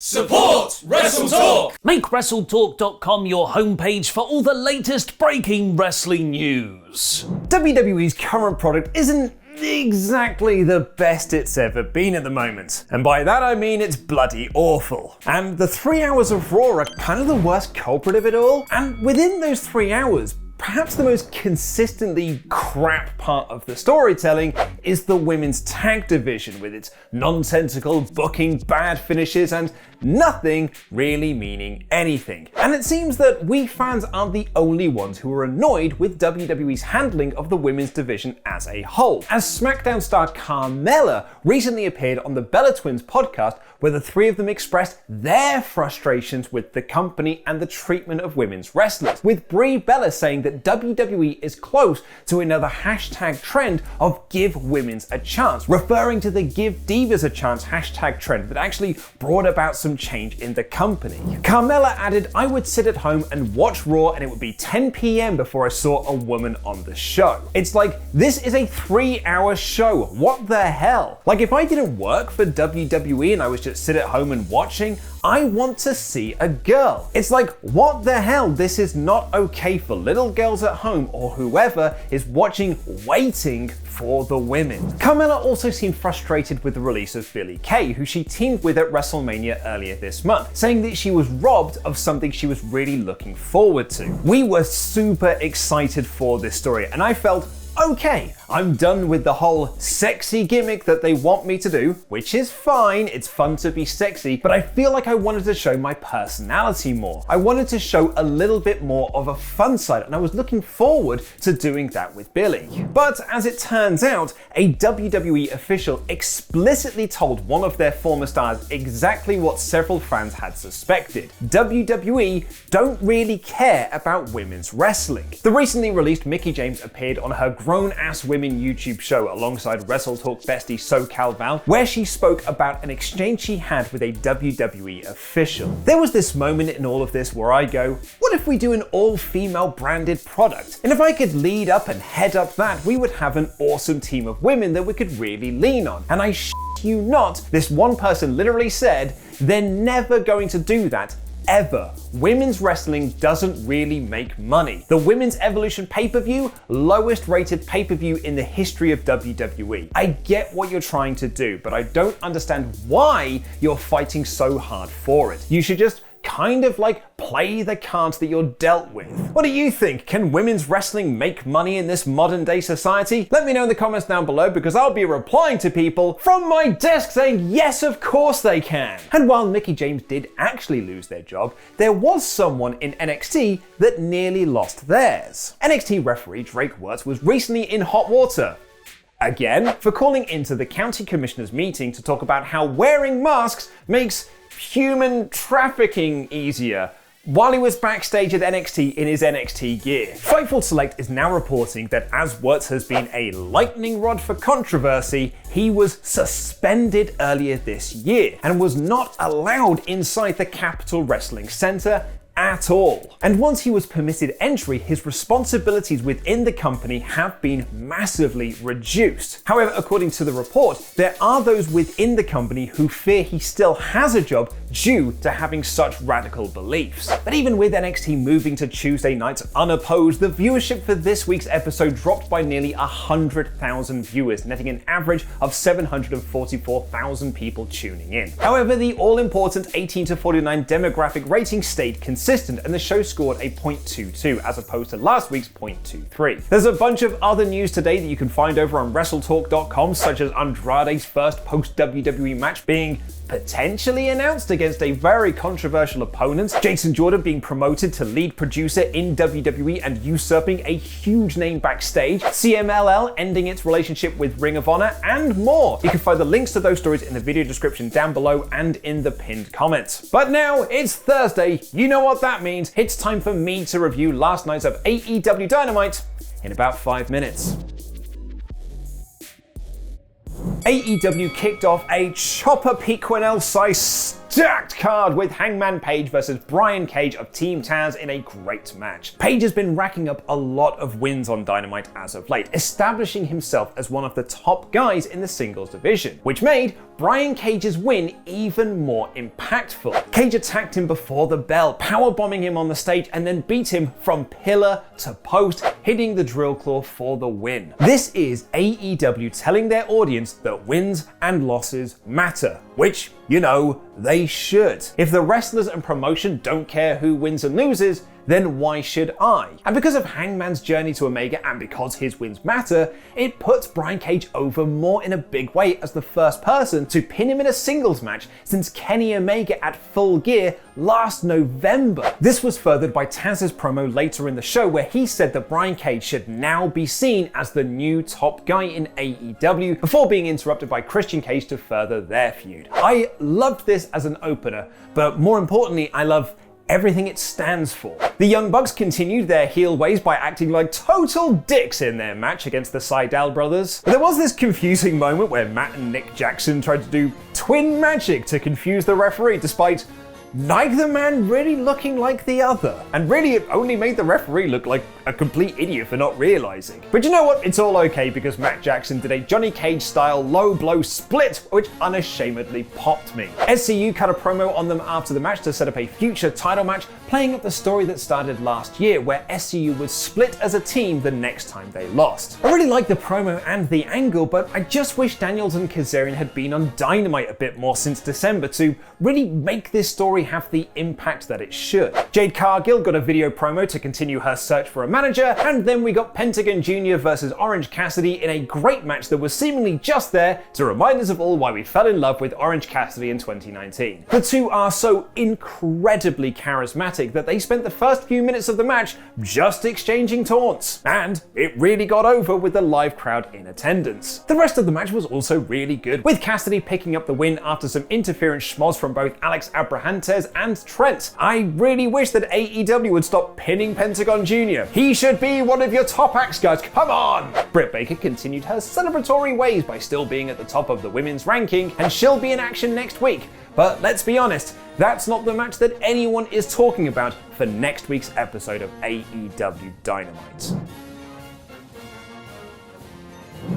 Support WrestleTalk! Make WrestleTalk.com your homepage for all the latest breaking wrestling news. WWE's current product isn't exactly the best it's ever been at the moment. And by that I mean it's bloody awful. And the 3 hours of Raw are kind of the worst culprit of it all. And within those 3 hours, perhaps the most consistently crap part of the storytelling is the women's tag division, with its nonsensical booking, bad finishes, and nothing really meaning anything. And it seems that we fans aren't the only ones who are annoyed with WWE's handling of the women's division as a whole, as SmackDown star Carmella recently appeared on the Bella Twins podcast, where the three of them expressed their frustrations with the company and the treatment of women's wrestlers, with Brie Bella saying that WWE is close to another hashtag trend of give women's a chance, referring to the give divas a chance hashtag trend that actually brought about some change in the company. Carmella added, "I would sit at home and watch Raw and it would be 10 p.m. before I saw a woman on the show." It's like, this is a 3-hour show. What the hell? Like, if I didn't work for WWE and I was just sit at home and watching, I want to see a girl. It's like, what the hell? This is not okay for little girls at home or whoever is watching, waiting for the women. Carmella also seemed frustrated with the release of Billie Kay, who she teamed with at WrestleMania earlier this month, saying that she was robbed of something she was really looking forward to. We were super excited for this story, and I felt, okay, I'm done with the whole sexy gimmick that they want me to do, which is fine, it's fun to be sexy, but I feel like I wanted to show my personality more. I wanted to show a little bit more of a fun side, and I was looking forward to doing that with Billie. But as it turns out, a WWE official explicitly told one of their former stars exactly what several fans had suspected. WWE don't really care about women's wrestling. The recently released Mickie James appeared on her grown-ass women YouTube show alongside WrestleTalk bestie SoCal Val, where she spoke about an exchange she had with a WWE official. There was this moment in all of this where I go, what if we do an all-female branded product? And if I could lead up and head up that, we would have an awesome team of women that we could really lean on. And I shit you not, this one person literally said, they're never going to do that. Ever. Women's wrestling doesn't really make money. The Women's Evolution pay-per-view, lowest rated pay-per-view in the history of WWE. I get what you're trying to do, but I don't understand why you're fighting so hard for it. You should just kind of like play the cards that you're dealt with. What do you think? Can women's wrestling make money in this modern day society? Let me know in the comments down below, because I'll be replying to people from my desk saying yes, of course they can. And while Mickie James did actually lose their job, there was someone in NXT that nearly lost theirs. NXT referee Drake Wuertz was recently in hot water again for calling into the county commissioners meeting to talk about how wearing masks makes human trafficking easier, while he was backstage at NXT in his NXT gear. Fightful Select is now reporting that as Wuertz has been a lightning rod for controversy, he was suspended earlier this year and was not allowed inside the Capitol Wrestling Center at all. And once he was permitted entry, his responsibilities within the company have been massively reduced. However, according to the report, there are those within the company who fear he still has a job due to having such radical beliefs. But even with NXT moving to Tuesday nights unopposed, the viewership for this week's episode dropped by nearly 100,000 viewers, netting an average of 744,000 people tuning in. However, the all-important 18 to 49 demographic rating stayed consistent, and the show scored a 0.22 as opposed to last week's 0.23. There's a bunch of other news today that you can find over on WrestleTalk.com, such as Andrade's first post-WWE match being potentially announced against a very controversial opponent, Jason Jordan being promoted to lead producer in WWE and usurping a huge name backstage, CMLL ending its relationship with Ring of Honor, and more. You can find the links to those stories in the video description down below and in the pinned comments. But now it's Thursday, you know what that means. It's time for me to review last night's of AEW Dynamite in about 5 minutes. AEW kicked off a Chopper Pequenel-sized stacked card with Hangman Page versus Brian Cage of Team Taz in a great match. Page has been racking up a lot of wins on Dynamite as of late, establishing himself as one of the top guys in the singles division, which made Brian Cage's win even more impactful. Cage attacked him before the bell, powerbombing him on the stage, and then beat him from pillar to post, hitting the drill claw for the win. This is AEW telling their audience that wins and losses matter, which, you know, they should. If the wrestlers and promotion don't care who wins and loses, then why should I? And because of Hangman's journey to Omega and because his wins matter, it puts Brian Cage over more in a big way as the first person to pin him in a singles match since Kenny Omega at Full Gear last November. This was furthered by Taz's promo later in the show where he said that Brian Cage should now be seen as the new top guy in AEW before being interrupted by Christian Cage to further their feud. I loved this as an opener, but more importantly, I love everything it stands for. The Young Bucks continued their heel ways by acting like total dicks in their match against the Sydal brothers. There was this confusing moment where Matt and Nick Jackson tried to do twin magic to confuse the referee despite neither man really looking like the other. And really it only made the referee look like a complete idiot for not realizing. But you know what? It's all okay because Matt Jackson did a Johnny Cage style low blow split which unashamedly popped me. SCU cut a promo on them after the match to set up a future title match, playing up the story that started last year where SCU was split as a team the next time they lost. I really like the promo and the angle, but I just wish Daniels and Kazarian had been on Dynamite a bit more since December to really make this story have the impact that it should. Jade Cargill got a video promo to continue her search for a manager, and then we got Pentagon Jr. versus Orange Cassidy in a great match that was seemingly just there to remind us of all why we fell in love with Orange Cassidy in 2019. The two are so incredibly charismatic that they spent the first few minutes of the match just exchanging taunts, and it really got over with the live crowd in attendance. The rest of the match was also really good, with Cassidy picking up the win after some interference schmoz from both Alex Abrahantes and Trent. I really wish that AEW would stop pinning Pentagon Jr. He should be one of your top acts, guys, come on! Britt Baker continued her celebratory ways by still being at the top of the women's ranking, and she'll be in action next week. But let's be honest, that's not the match that anyone is talking about for next week's episode of AEW Dynamite.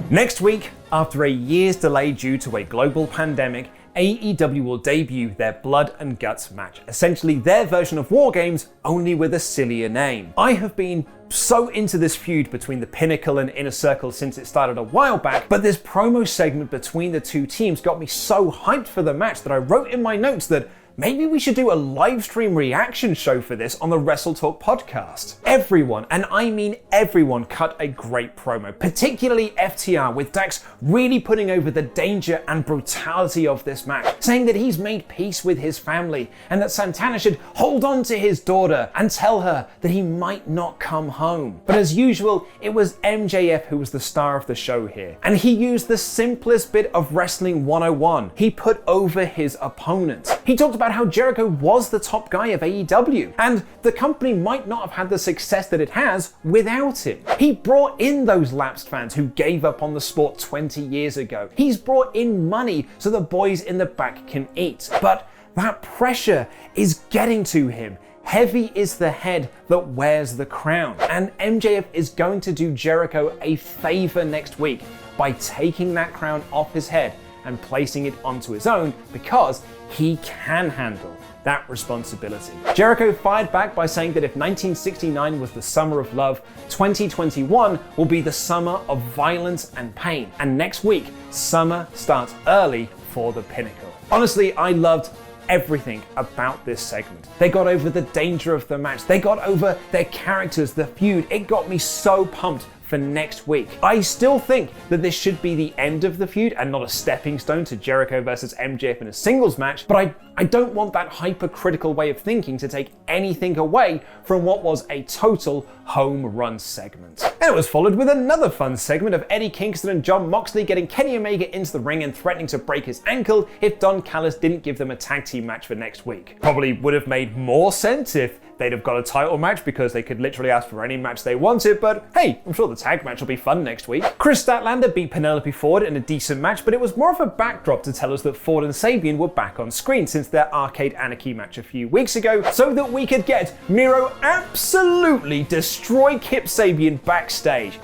Next week, after a year's delay due to a global pandemic, AEW will debut their Blood and Guts match, essentially their version of War Games, only with a sillier name. I have been so into this feud between the Pinnacle and Inner Circle since it started a while back, but this promo segment between the two teams got me so hyped for the match that I wrote in my notes that maybe we should do a live stream reaction show for this on the WrestleTalk podcast. Everyone, and I mean everyone, cut a great promo, particularly FTR, with Dax really putting over the danger and brutality of this match, saying that he's made peace with his family and that Santana should hold on to his daughter and tell her that he might not come home. But as usual, it was MJF who was the star of the show here, and he used the simplest bit of Wrestling 101. He put over his opponent. He talked about how Jericho was the top guy of AEW, and the company might not have had the success that it has without him. He brought in those lapsed fans who gave up on the sport 20 years ago. He's brought in money so the boys in the back can eat. But that pressure is getting to him. Heavy is the head that wears the crown, and MJF is going to do Jericho a favor next week by taking that crown off his head and placing it onto his own because he can handle that responsibility. Jericho fired back by saying that if 1969 was the summer of love, 2021 will be the summer of violence and pain. And next week, summer starts early for the Pinnacle. Honestly, I loved everything about this segment. They got over the danger of the match. They got over their characters, the feud. It got me so pumped for next week. I still think that this should be the end of the feud and not a stepping stone to Jericho versus MJF in a singles match, but I don't want that hypercritical way of thinking to take anything away from what was a total home run segment. And it was followed with another fun segment of Eddie Kingston and Jon Moxley getting Kenny Omega into the ring and threatening to break his ankle if Don Callis didn't give them a tag team match for next week. Probably would have made more sense if they'd have got a title match because they could literally ask for any match they wanted, but hey, I'm sure the tag match will be fun next week. Chris Statlander beat Penelope Ford in a decent match, but it was more of a backdrop to tell us that Ford and Sabian were back on screen since their Arcade Anarchy match a few weeks ago, so that we could get Miro absolutely destroy Kip Sabian backstage.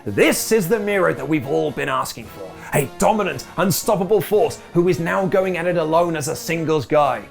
This is the Miro that we've all been asking for. A dominant, unstoppable force who is now going at it alone as a singles guy.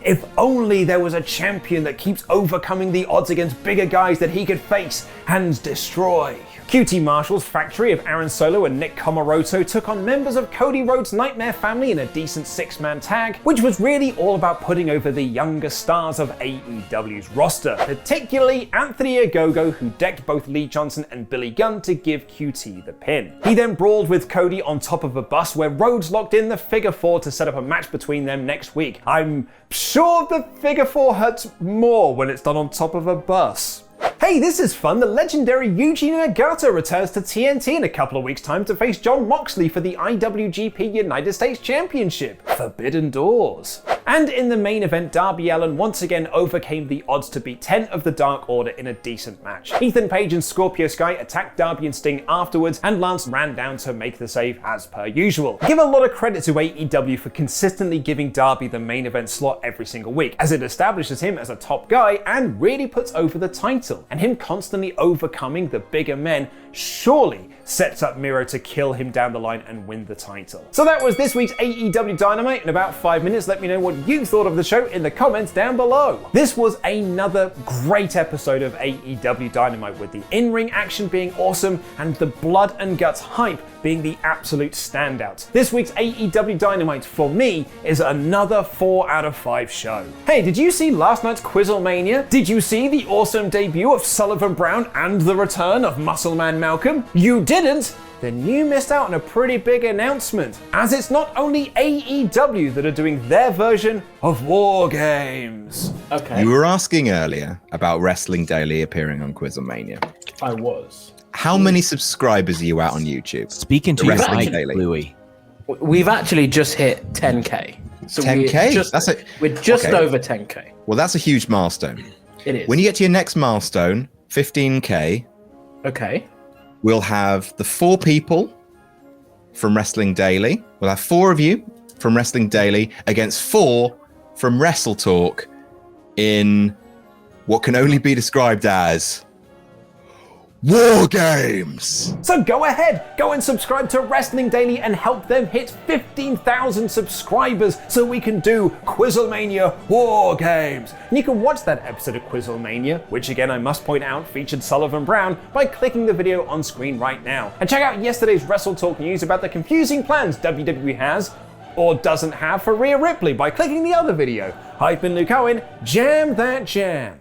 If only there was a champion that keeps overcoming the odds against bigger guys that he could face and destroy. QT Marshall's factory of Aaron Solo and Nick Komoroto took on members of Cody Rhodes' Nightmare family in a decent 6-man tag, which was really all about putting over the younger stars of AEW's roster, particularly Anthony Ogogo, who decked both Lee Johnson and Billy Gunn to give QT the pin. He then brawled with Cody on top of a bus where Rhodes locked in the figure 4 to set up a match between them next week. I'm sure the figure 4 hurts more when it's done on top of a bus. Hey, this is fun! The legendary Yuji Nagata returns to TNT in a couple of weeks' time to face Jon Moxley for the IWGP United States Championship. Forbidden Doors. And in the main event, Darby Allin once again overcame the odds to beat 10 of the Dark Order in a decent match. Ethan Page and Scorpio Sky attacked Darby and Sting afterwards, and Lance ran down to make the save as per usual. I give a lot of credit to AEW for consistently giving Darby the main event slot every single week, as it establishes him as a top guy and really puts over the title. And him constantly overcoming the bigger men surely sets up Miro to kill him down the line and win the title. So that was this week's AEW Dynamite. In about 5 minutes, let me know what you thought of the show in the comments down below. This was another great episode of AEW Dynamite, with the in-ring action being awesome and the blood and guts hype being the absolute standout. This week's AEW Dynamite, for me, is another 4 out of 5 show. Hey, did you see last night's Quizzlemania? Did you see the awesome debut of Sullivan Brown and the return of Muscle Man Malcolm? You didn't? Then you missed out on a pretty big announcement, as it's not only AEW that are doing their version of War Games. Okay. You were asking earlier about Wrestling Daily appearing on Quizzlemania. I was. How many subscribers are you at on YouTube? Speaking to Wrestling Daily. Louis. We've actually just hit 10k. So 10k? We're just over 10k. Well, that's a huge milestone. It is. When you get to your next milestone, 15k, okay, we'll have the 4 people from Wrestling Daily. We'll have 4 of you from Wrestling Daily against 4 from WrestleTalk in what can only be described as War Games! So go ahead, go and subscribe to Wrestling Daily and help them hit 15,000 subscribers so we can do Quizzlemania War Games. And you can watch that episode of Quizzlemania, which again I must point out featured Sullivan Brown, by clicking the video on screen right now. And check out yesterday's WrestleTalk news about the confusing plans WWE has, or doesn't have, for Rhea Ripley by clicking the other video. I've been Luke Owen, jam that jam.